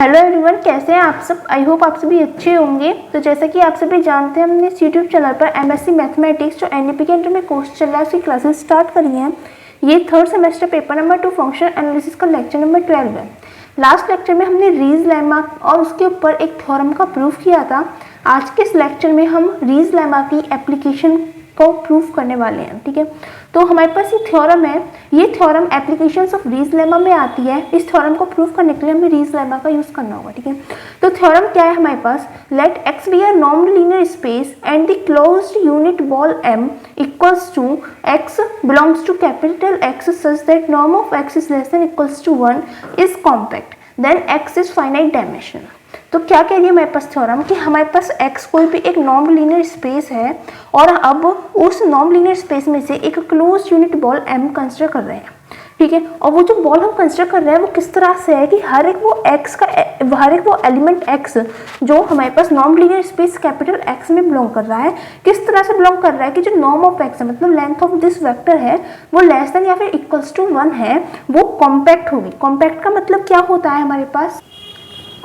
Hello everyone, कैसे हैं आप सब। आई होप आप सभी अच्छे होंगे। तो जैसा कि आप सभी जानते हैं, हमने इस यूट्यूब चैनल पर एमएससी मैथमेटिक्स जो एनईपी के अंडर में कोर्स चल रहा है उसकी क्लासेस स्टार्ट करी हैं। ये third semester paper number 2 function analysis का लेक्चर नंबर 12 है। लास्ट लेक्चर में हमने रीज लेमा और उसके ऊपर एक थ्योरम का प्रूफ किया था। आज के इस लेक्चर में हम रीज लेमा की एप्लीकेशन को प्रूफ करने वाले हैं। ठीक है, तो हमारे पास ये थ्योरम है। ये थ्योरम एप्लीकेशंस ऑफ रीज लेमा में आती है। इस थ्योरम को प्रूफ करने के लिए हमें रीज लेमा का यूज करना होगा। ठीक है, तो थ्योरम क्या है हमारे पास, let X be a non linear space and the closed unit ball M equals to X belongs to capital X such that norm of X is less than equals to 1 is compact then X is finite dimensional. तो क्या कह रही है हमारे पास theorem कि हमारे पास x कोई भी एक नॉन लीनियर स्पेस है और अब उस नॉन लीनियर स्पेस में से एक close unit ball m consider कर रहे हैं। ठीक है, और वो जो बॉल हम कंसिडर कर रहे हैं वो किस तरह से है कि हर एक वो एलिमेंट x जो हमारे पास non linear space capital x में बिलोंग कर रहा है, किस तरह से बिलोंग कर रहा है कि जो नॉर्म ऑफ x है, मतलब लेंथ ऑफ दिस वेक्टर है, वो लेस देन या फिर इक्वल्स टू 1 है, वो कॉम्पैक्ट होगी। कॉम्पैक्ट का मतलब क्या होता है हमारे पास,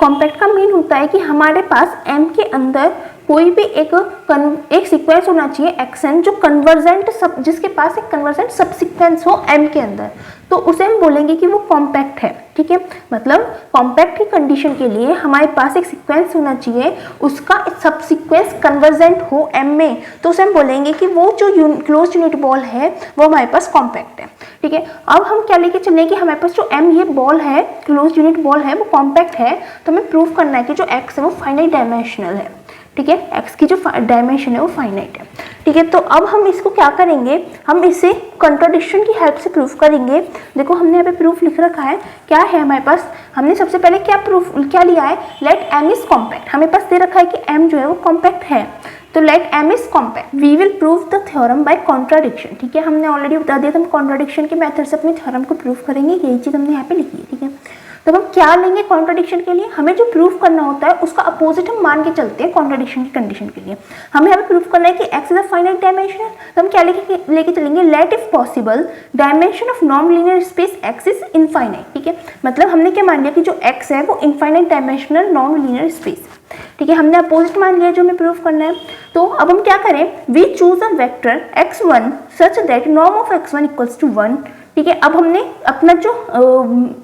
कॉम्पैक्ट का मीन होता है कि हमारे पास m के अंदर कोई भी एक सीक्वेंस होना चाहिए xn जो कन्वर्जेंट जिसके पास एक कन्वर्जेंट सब सीक्वेंस हो m के अंदर, तो उसे हम बोलेंगे कि वो कॉम्पैक्ट है। ठीक है, मतलब कॉम्पैक्ट की कंडीशन के लिए हमारे पास एक सीक्वेंस होना चाहिए, उसका सब सीक्वेंस कन्वर्जेंट हो m में, तो उसे हम बोलेंगे कि वो जो क्लोज यूनिट बॉल है वो हमारे पास कॉम्पैक्ट है। ठीक है, अब हम क्या लेके चलें कि हमारे पास जो m ये बॉल है, क्लोज यूनिट बॉल है, वो कॉम्पैक्ट है, तो हमें प्रूव करना है कि जो x है वो फाइनाइट डायमेंशनल है। ठीक है, x की जो डायमेंशन है वो फाइनाइट है। ठीक है, तो अब हम इसको क्या करेंगे, हम इसे कंट्राडिक्शन की हेल्प से प्रूफ करेंगे। देखो हमने यहाँ पे प्रूफ लिख रखा है, क्या है हमारे पास, हमने सबसे पहले क्या लिया है, लेट m इज कॉम्पैक्ट। हमें पास दे रखा है कि m जो है वो कॉम्पैक्ट है, तो let m is compact we will prove the theorem by contradiction. ठीक है, हमने ऑलरेडी बता दिया था, हम कॉन्ट्राडिक्शन के मेथड से अपने थ्योरम को प्रूव करेंगे, यही चीज़ हमने यहाँ पे लिखी है। ठीक है, तो हम क्या लेंगे कॉन्ट्राडिक्शन के लिए, हमें जो प्रूफ करना होता है उसका अपोजिट हम मान के चलते हैं कॉन्ट्राडिक्शन की कंडीशन के लिए। हमें यहाँ पे प्रूफ करना है कि x is a finite dimensional, तो हम क्या लेके चलेंगे, let if possible dimension of non linear space x is infinite. ठीक है, मतलब हमने क्या मान लिया कि जो x है वो infinite dimensional non linear space है। ठीक है, हमने अपोजिट मान लिया जो हमें प्रूफ करना है। तो अब हम क्या करें, we choose a vector x1 such that norm of x1 equals to 1। ठीक है, अब हमने अपना जो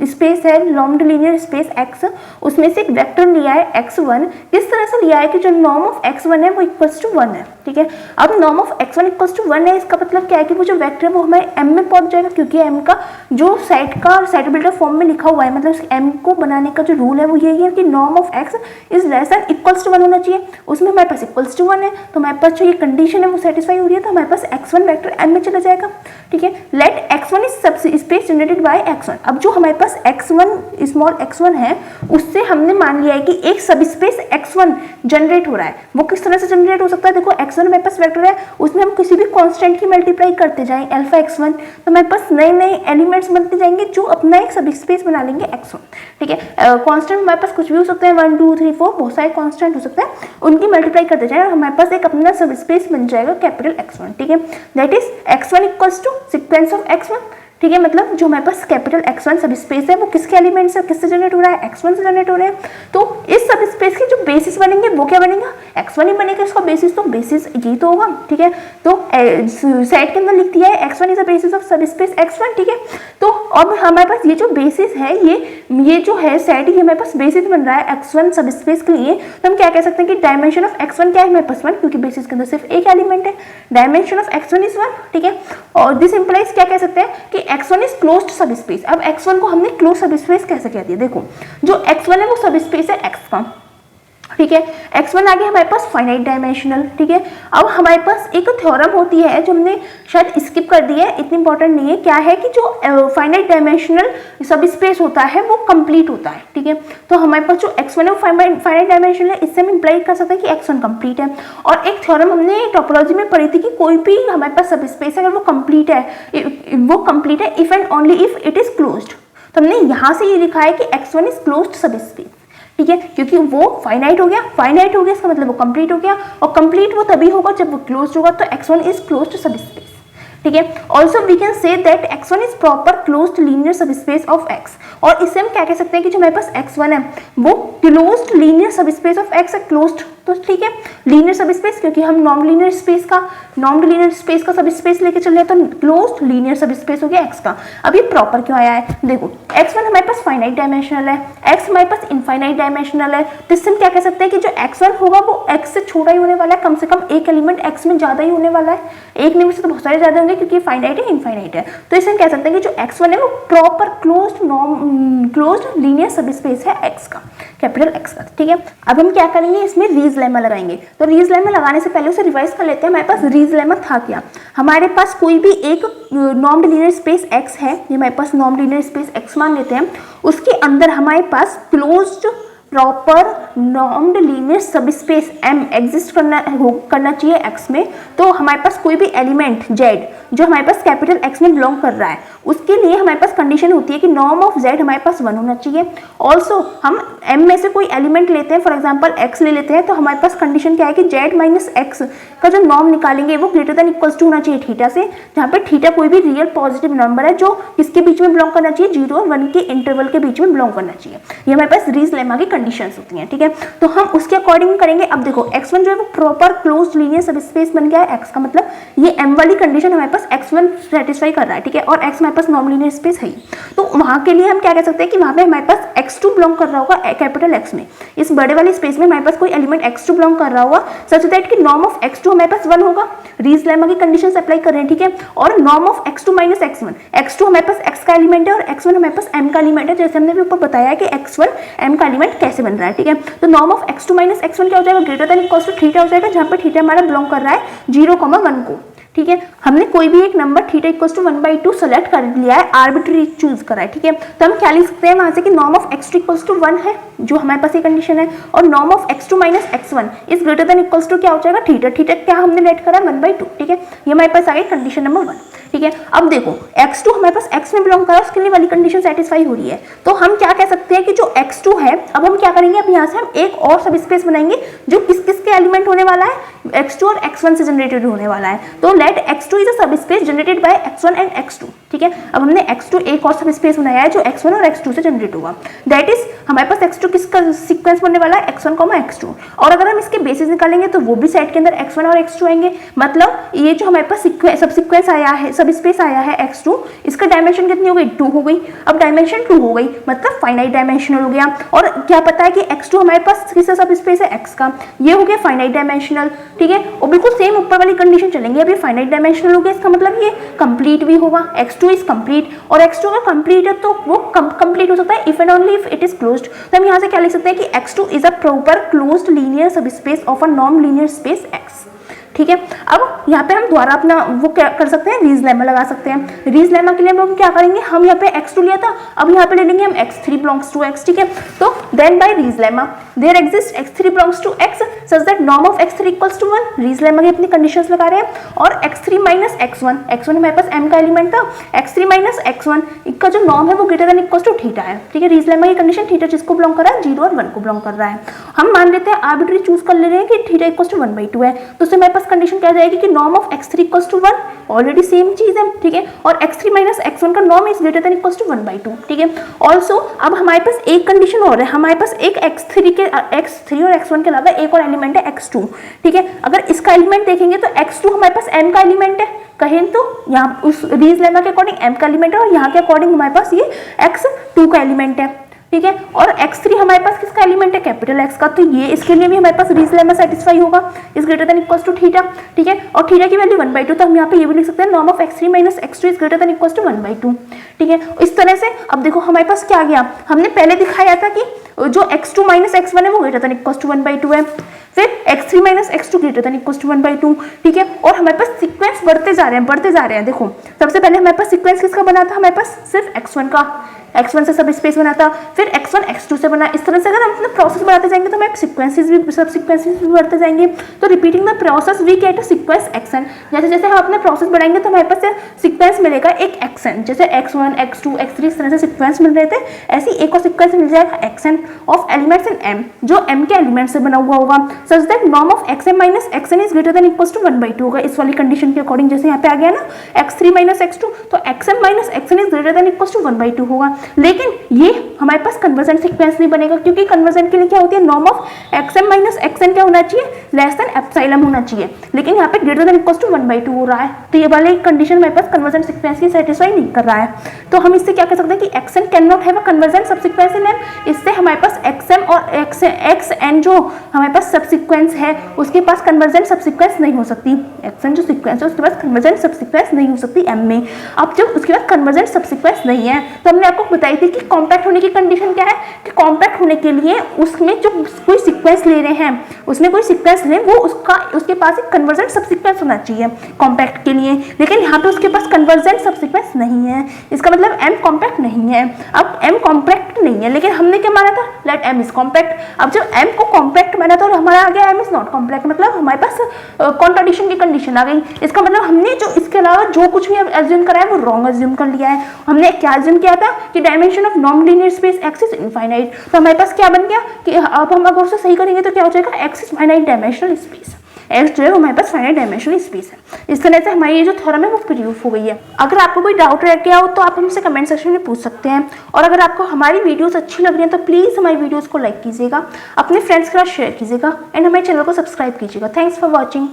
स्पेस है नॉन लीनियर स्पेस x, उसमें से एक वेक्टर लिया है x1, किस तरह से लिया है कि जो नॉर्म ऑफ x1 है वो इक्वल्स टू 1 है। ठीक है, अब norm of x1 equals to 1 है, इसका मतलब क्या है कि वो जो वेक्टर है वो हमारे m में पहुंच जाएगा, क्योंकि m का जो सेट बिल्डर फॉर्म में लिखा हुआ है, मतलब m को बनाने का जो रूल है वो यही है कि norm of x is less than equals to 1 होना चाहिए। उसमें हमारे पास इक्वल्स टू 1 है, तो हमारे पास जो ये कंडीशन है वो सेटिस्फाई हो रही है, तो हमारे पास x1 वेक्टर m में चला जाएगा। ठीक है, लेट x1 इज सब स्पेस जनरेटेड बाय x1। अब जो हमारे पास x1 स्मॉल x1 है, उससे हमने मान लिया है कि एक सब स्पेस x1 जनरेट हो रहा है। वो किस तरह से जनरेट हो सकता है, देखो x1 हमारे पास वेक्टर है, उसमें हम किसी भी कांस्टेंट की मल्टीप्लाई करते जाएं अल्फा x1, तो हमारे पास नए नए एलिमेंट्स बनते जाएंगे जो अपना एक सब स्पेस बना लेंगे x1। ठीक है, कांस्टेंट हमारे पास कुछ भी हो सकते हैं, 1 2 3 4 बहुत सारे कांस्टेंट हो सकते हैं, उनकी मल्टीप्लाई करते जाएं और हमारे पास एक अपना सब स्पेस बन जाएगा कैपिटल x1। ठीक है, that is x1 equals to sequence of x1। ठीक है, मतलब जो हमारे पास कैपिटल x1 सब स्पेस है वो किसके एलिमेंट से किससे जनरेट हो रहा है, x1 से जनरेट हो रहा है। तो इस सब स्पेस के जो बेसिस बनेंगे वो क्या बनेगा, x1 ही बनेगा इसका बेसिस, तो बेसिस ये तो होगा। ठीक है, तो सेट के अंदर लिख दिया है x1 is the basis of सब स्पेस x1। ठीक है, तो अब हमारे पास ये जो बेसिस है ये जो है सेट, ये हमारे पास बेसिस बन रहा है x1 सब स्पेस के लिए, तो हम क्या कह सकते हैं कि डायमेंशन ऑफ x1 क्या है हमारे पास 1, क्योंकि बेसिस के अंदर सिर्फ एक एलिमेंट है, डायमेंशन ऑफ x1 इज 1। ठीक है, और दिस इंप्लाइज क्या कह सकते हैं कि x1 इज क्लोज्ड सब स्पेस। अब x1 को हमने क्लोज सब स्पेस कैसे कह दिया, देखो जो x1 है वो सब स्पेस है x का। ठीक है, x1 आ गया हमारे पास फाइनाइट डायमेंशनल। ठीक है, अब हमारे पास एक थ्योरम होती है जो हमने शायद स्किप कर दी है, इतनी इंपॉर्टेंट नहीं है, क्या है कि जो फाइनाइट डायमेंशनल सब स्पेस होता है वो कंप्लीट होता है। ठीक है, तो हमारे पास जो x1 है वो फाइनाइट डायमेंशनल है, इससे हम इंप्लाई कर सकते हैं कि x1 कंप्लीट है। और एक थ्योरम हमने टोपोलॉजी में पढ़ी थी कि कोई भी हमारे पास सब स्पेस अगर वो कंप्लीट है if and only if it is closed, तो हमने यहाँ से ये लिखा है कि x1 इज क्लोज्ड सब स्पेस। ठीक है, क्योंकि वो फाइनाइट हो गया इसका मतलब वो कंप्लीट हो गया, और कंप्लीट वो तभी होगा जब वो क्लोज्ड होगा, तो x1 इज क्लोज्ड सब स्पेस। ठीक है। Also we can say that x1 is proper closed linear subspace of x, और इससे हम क्या कह सकते हैं कि जो हमारे पास x1 है वो closed linear subspace of x है, क्लोज्ड, तो ठीक है लीनियर सबस्पेस, क्योंकि हम नॉन लीनियर स्पेस का सबस्पेस लेके चल रहे हैं, तो क्लोज्ड लीनियर सबस्पेस हो गया x का। अब ये प्रॉपर क्यों आया है, देखो x1 हमारे पास फाइनाइट डायमेंशनल है, x हमारे पास इनफाइनाइट डायमेंशनल है, तो इससे हम क्या कह सकते हैं कि जो x1 होगा वो x से छोटा ही होने वाला है, कम से कम एक एलिमेंट x में ज्यादा ही होने वाला है, एक नहीं से तो बहुत सारे ज्यादा होंगे क्योंकि फाइनाइट है इनफाइनाइट है, तो इससे हम कह सकते हैं कि जो x1 है वो प्रॉपर क्लोज्ड लीनियर सबस्पेस है x का, कैपिटल X का, ठीक है। अब हम क्या करेंगे, इसमें रीज लेमा लगाएंगे, तो रीज लेमा लगाने से पहले उसे रिवाइज कर लेते हैं। हमारे पास रीज लेमा था क्या, हमारे पास कोई भी एक नॉन लीनियर स्पेस x है, ये हमारे पास नॉन लीनियर स्पेस x मान लेते हैं, उसके अंदर हमारे पास closed proper normed linear subspace M exist करना चाहिए x में, तो हमारे पास कोई भी एलिमेंट z जो हमारे पास कैपिटल X में बिलोंग कर रहा है, उसके लिए हमारे पास कंडीशन होती है कि नॉर्म ऑफ z हमारे पास 1 होना चाहिए। ऑल्सो हम M में से कोई एलिमेंट लेते हैं, फॉर एग्जांपल x ले लेते हैं, तो हमारे पास कंडीशन क्या है कि z माइनस x का जो नॉर्म निकालेंगे वो ग्रेटर देन इक्वल्स टू होना चाहिए थीटा से, जहाँ पे थीटा कोई भी रियल पॉजिटिव नंबर है जो किसके बीच में बिलोंग करना चाहिए, 0 और 1 के इंटरवल के बीच में बिलोंग करना चाहिए। ये हमारे पास रीज लेमा की कंडीशंस होती हैं, ठीक है। तो हम उसके अकॉर्डिंग करेंगे। अब देखो x1 जो है वो प्रॉपर क्लोज्ड लीनियर सबस्पेस बन गया है x का, मतलब ये M वाली कंडीशन हमारे पास x1 सेटिस्फाई कर रहा है, ठीक है, और x हमारे पास नॉन लीनियर स्पेस है, तो वहां के लिए हम क्या कह सकते हैं कि वहां पे हमारे पास x2 बिलोंग कर रहा होगा कैपिटल X में, इस बड़े वाली स्पेस में हमारे पास कोई एलिमेंट x2 बिलोंग कर रहा होगा, सच दैट कि नॉर्म ऑफ x2 हमारे पास 1 होगा, रीज लेमा की कंडीशंस अप्लाई कर रहे हैं, ठीक है, और norm of x2 minus x1, x2 हमारे पास x का एलिमेंट है और x1 हमारे पास m का एलिमेंट है, जैसे हमने भी ऊपर बताया कि x1 m का एलिमेंट कैसे बन रहा है, ठीक है। तो norm of x2 minus x1 क्या हो जाएगा, greater than equals to theta हो जाएगा, जहां पे थीटा हमारा बिलोंग कर रहा है 0,1 को, ठीक है। हमने कोई भी एक number theta equals to 1/2 select कर लिया है, आर्बिट्ररी चूज करा है, ठीक है। तो हम क्या लिख सकते हैं वहां से कि norm of x2 equals to 1 है, जो हमारे पास ये कंडीशन है, और norm of x2 minus x1 is greater than equals to क्या हो जाएगा, थीटा, थीटा क्या हमने लेट करा 1/2, ठीक है। ये हमारे पास आ गई कंडीशन नंबर 1, ठीक है। अब देखो x2 हमारे पास x में बिलोंग कर रहा है, उसके लिए वाली कंडीशन सेटिस्फाई हो रही है, तो हम क्या कह सकते हैं कि जो x2 है, अब हम क्या करेंगे, अब यहाँ से हम एक और सबस्पेस बनाएंगे जो किस किस के एलिमेंट होने वाला है, x2 और x1 से जनरेटेड होने वाला है, तो let x2 is a subspace generated by x1 and x2, ठीक है। अब हमने x2 एक और सबस्पेस बनाया है जो x1 और x2 से जनरेट होगा, दैट इज हमारे पास x2 किसका सीक्वेंस बनने वाला है, x1, x2, और अगर हम इसके बेसिस निकालेंगे तो वो भी सेट के अंदर x1 और x2 आएंगे, मतलब ये जो हमारे पास सब सीक्वेंस आया है, सब स्पेस आया है x2, इसका डायमेंशन कितनी हो गई, 2 हो गई। अब डायमेंशन 2 हो गई मतलब फाइनाइट डायमेंशनल हो गया, और क्या पता है कि x2 हमारे पास किसका सब स्पेस है, x का, ये हो गया फाइनाइट डायमेंशनल, ठीक है। और बिल्कुल सेम ऊपर वाली कंडीशन चलेंगे, अब ये फाइनाइट डायमेंशनल हो गया, इसका मतलब ये कंप्लीट भी होगा, x2 इज कंप्लीट, और x2 अगर कंप्लीट है तो वो कंप्लीट हो सकता है if and only if it is closed. तो हम यहाँ से क्या लिख सकते हैं कि x2 is a proper closed linear subspace of a non linear space x, ठीक है। अब यहाँ पे हम दोबारा अपना वो क्या कर सकते हैं, रीज लेमा लगा सकते हैं। रीज लेमा के लिए हम क्या करेंगे, हम यहाँ पे x2 लिया था, अब यहाँ पे ले लेंगे हम x3 बिलोंग्स टू x, ठीक है। तो then by Riesz lemma there exist x3 belongs to x such that norm of x3 equals to 1, Riesz lemma की अपनी कंडीशंस लगा रहे हैं, और x3 माइनस x1, x1 हमारे पास m का एलिमेंट था, x3 माइनस x1 इसका जो नॉर्म है वो greater than equals to theta है, ठीक है। रीज लेमा की कंडीशन थीटा जिसको बिलोंग कर रहा है 0 और 1 को बिलोंग कर रहा है, हम मान लेते हैं आर्बिट्ररी चूज कर ले रहे हैं कि थीटा इक्वल्स टू 1/2 है, तो उससे हमारे पास कंडीशन क्या जाएगी कि norm of x3 equals to 1, already same चीज है, ठीक है, और x3 माइनस x1 का norm is greater than equals to 1/2, ठीक है। ऑल्सो अब हमारे पास एक कंडीशन और है, हमारे पास एक x3 और x1 के अलावा एक और एलिमेंट है x2, ठीक है। अगर इसका एलिमेंट देखेंगे तो x2 हमारे पास m का एलिमेंट है, कहें तो यहाँ उस रीज लेमा के अकॉर्डिंग m का एलिमेंट है, और यहाँ के अकॉर्डिंग हमारे पास ये x2 का एलिमेंट है, ठीक है, और x3 हमारे पास किसका एलिमेंट है, कैपिटल X का, तो ये इसके लिए भी हमारे पास रीज लेमा सेटिस्फाई होगा, is greater than equals to theta, ठीक है, और थीटा की वैल्यू 1/2, तो हम यहाँ पे ये भी लिख सकते हैं norm of x3 minus x2 is greater than equals to 1/2, ठीक है। इस तरह से अब देखो हमारे पास क्या गया, हमने पहले दिखाया था कि जो x2 माइनस x1 है वो ग्रेटर देन इक्वल्स टू 1/2 है, फिर x3 minus x2 greater than equals to 1/2, ठीक है, और हमारे पास सीक्वेंस बढ़ते जा रहे हैं। देखो सबसे पहले हमारे पास सीक्वेंस किसका बना था, हमारे पास सिर्फ x1 का, x1 से सब स्पेस बना था, फिर x1 x2 से बना, इस तरह से अगर हम अपना प्रोसेस बढ़ाते जाएंगे तो हमारे सीक्वेंसेस भी बढ़ते जाएंगे, तो repeating the process we get a sequence xn, जैसे जैसे हम अपने प्रोसेस बढ़ाएंगे तो हमारे पास सीक्वेंस मिलेगा एक xn, जैसे x1 x2 x3 इस तरह से सीक्वेंस मिल रहे थे, ऐसे एक और सीक्वेंस मिल जाएगा xn, of elements in M, जो एम के एलिमेंट से बना हुआ होगा, such that norm of x m minus x n is greater than equals to 1/2 होगा। इस वाली कंडीशन के अकॉर्डिंग जैसे यहाँ पे आ गया ना x3 माइनस x2, तो xm minus xn is greater than equals to 1/2 होगा। लेकिन ये हमारे पास कन्वर्जन सीक्वेंस नहीं बनेगा, क्योंकि कन्वर्जन के लिए क्या होती है, norm of xm minus xn क्या होना चाहिए, लेस देन एप्सिलॉन होना चाहिए, लेकिन यहाँ पे ग्रेटर देन इक्वल्स टू 1/2 हो रहा है। तो ये वाली कंडीशन हमारे पास कन्वर्जन सीक्वेंस की सेटिस्फाई नहीं कर रहा है। तो हम इससे क्या कह सकते हैं कि xn can not have a conversion subsequence in m। इससे हमारे पास xm और xn जो हमारे पास सबसीक्वेंस है उसके पास कन्वर्जन सबसीक्वेंस नहीं हो सकती। xn जो सीक्वेंस है उसके पास कन्वर्जन सबसीक्वेंस नहीं हो सकती m में। अब जब उसके पास कन्वर्जन सबसीक्वेंस नहीं है तो हमने आपको बताई थी कि कॉम्पैक्ट होने की कंडीशन क्या है, कि कॉम्पैक्ट होने के लिए उसमें जो कोई सीक्वेंस ले रहे हैं, उसमें कोई सीक्वेंस ले वो उसके पास एक कन्वर्जन सबसीक्वेंस होना चाहिए कॉम्पैक्ट के लिए, लेकिन यहाँ पे उसके पास कन्वर्जन सबसीक्वेंस नहीं है। इसका मतलब m कॉम्पैक्ट नहीं है। अब m कॉम्पैक्ट नहीं है, लेकिन हमने क्या माना था, लेट m इज कॉम्पैक्ट। अब जब m को कॉम्पैक्ट माना था और हमारा आ गया m इज नॉट कॉम्पैक्ट, मतलब हमारे पास कॉन्ट्राडिक्शन की कंडीशन आ गई। इसका मतलब हमने जो इसके अलावा जो कुछ भी एज्यूम करा है वो रॉन्ग एज्यूम कर लिया है। हमने क्या एज्यूम किया था कि dimension of non linear space x is infinite, तो हमारे पास क्या बन गया कि अब हम अगर उसे सही करेंगे तो क्या हो जाएगा, x is finite dimensional space. x जो है हमारे पास फाइनाइट डायमेंशनल स्पेस है। इस तरह से हमारी ये जो थ्योरम है वो प्रूफ हो गई है। अगर आपको कोई डाउट रह गया हो तो आप हमसे कमेंट सेक्शन में पूछ सकते हैं, और अगर आपको हमारी वीडियोस अच्छी लग रही हैं तो प्लीज़ हमारी वीडियोस को लाइक कीजिएगा, अपने फ्रेंड्स के साथ शेयर कीजिएगा एंड हमारे चैनल को सब्सक्राइब कीजिएगा। Thanks for watching.